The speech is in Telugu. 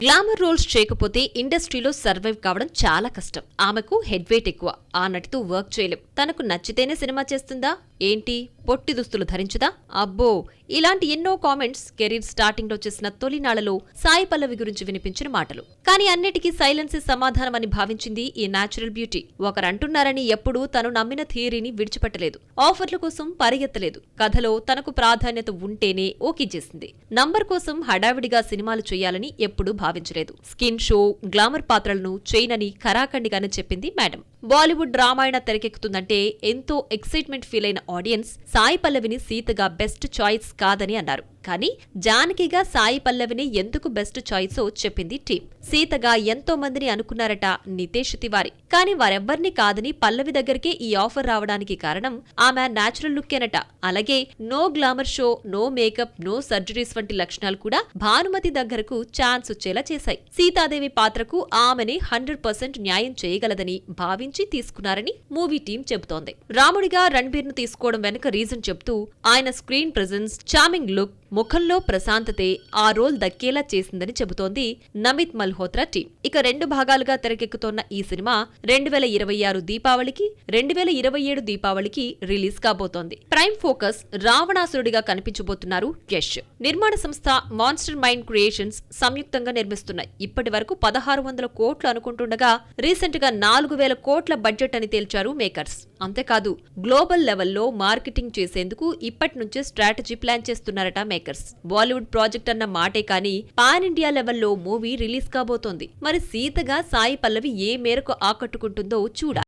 గ్లామర్ రోల్స్ చేయకపోతే ఇండస్ట్రీలో సర్వైవ్ కావడం చాలా కష్టం. ఆమెకు హెడ్ వెయిట్ ఎక్కువ. ఆ నటితో వర్క్ చేయలేం. తనకు నచ్చితేనే సినిమా చేస్తుందా ఏంటి? పొట్టి దుస్తులు ధరించదా? అబ్బో, ఇలాంటి ఎన్నో కామెంట్స్ కెరీర్ స్టార్టింగ్ లో చేసిన తొలినాళ్లలో సాయి పల్లవి గురించి వినిపించిన మాటలు. కానీ అన్నిటికీ సైలెన్సే సమాధానమని భావించింది ఈ న్యాచురల్ బ్యూటీ. ఒకరంటున్నారని ఎప్పుడూ తను నమ్మిన థియరీని విడిచిపెట్టలేదు. ఆఫర్ల కోసం పరిగెత్తలేదు. కథలో తనకు ప్రాధాన్యత ఉంటేనే ఓకే చేసింది. నంబర్ కోసం హడావిడిగా సినిమాలు చేయాలని ఎప్పుడూ భావించలేదు. స్కిన్ షో, గ్లామర్ పాత్రలను చేయనని ఖరాఖండిగానే చెప్పింది మేడం. బాలీవుడ్ రామాయణ తెరకెక్కుతుందంటే ఎంతో ఎక్సైట్మెంట్ ఫీల్ అయిన ఆడియన్స్ సాయి పల్లవిని సీతగా బెస్ట్ చాయిస్ కాదని అన్నారు. కానీ జానకిగా సాయి పల్లవిని ఎందుకు బెస్ట్ చాయిసో చెప్పింది టీం. సీతగా ఎంతో మందిని అనుకున్నారట నితేష్ తివారీ. కానీ వారెవ్వర్నీ కాదని పల్లవి దగ్గరికే ఈ ఆఫర్ రావడానికి కారణం ఆమె న్యాచురల్ లుక్కేనట. అలాగే no glamour show, no makeup, no surgeries వంటి లక్షణాలు కూడా భానుమతి దగ్గరకు ఛాన్స్ వచ్చేలా చేశాయి. సీతాదేవి పాత్రకు ఆమెని 100% న్యాయం చేయగలదని భావించి తీసుకున్నారని మూవీ టీం చెబుతోంది. రాముడిగా రణ్బీర్ ను తీసుకోవడం వెనుక రీజన్ చెప్తూ ఆయన స్క్రీన్ ప్రెజెన్స్, చార్మింగ్ లుక్, ముఖంలో ప్రశాంతతే ఆ రోల్ దక్కేలా చేసిందని చెబుతోంది నమిత్ మల్హోత్రా టీం. ఇక 2 భాగాలుగా తెరకెక్కుతోన్న ఈ సినిమా 2026 దీపావళికి, 2027 దీపావళికి రిలీజ్ కాబోతోంది. ప్రైమ్ ఫోకస్ రావణాసురుడిగా కనిపించబోతున్నారు యష్. నిర్మాణ సంస్థ మాన్స్టర్ మైండ్ క్రియేషన్స్ సంయుక్తంగా నిర్మిస్తున్నాయి. ఇప్పటి వరకు 1600 కోట్లు అనుకుంటుండగా రీసెంట్ గా 4000 కోట్ల బడ్జెట్ అని తేల్చారు మేకర్స్. అంతేకాదు గ్లోబల్ లెవెల్లో మార్కెటింగ్ చేసేందుకు ఇప్పటి నుంచే స్ట్రాటజీ ప్లాన్ చేస్తున్నారట మేకర్స్. బాలీవుడ్ ప్రాజెక్ట్ అన్న మాటే కానీ పాన్ ఇండియా లెవెల్లో మూవీ రిలీజ్ కాబోతోంది. మరి సీతగా సాయి పల్లవి ఏ మేరకు ఆకట్టుకుంటుందో చూడాలి.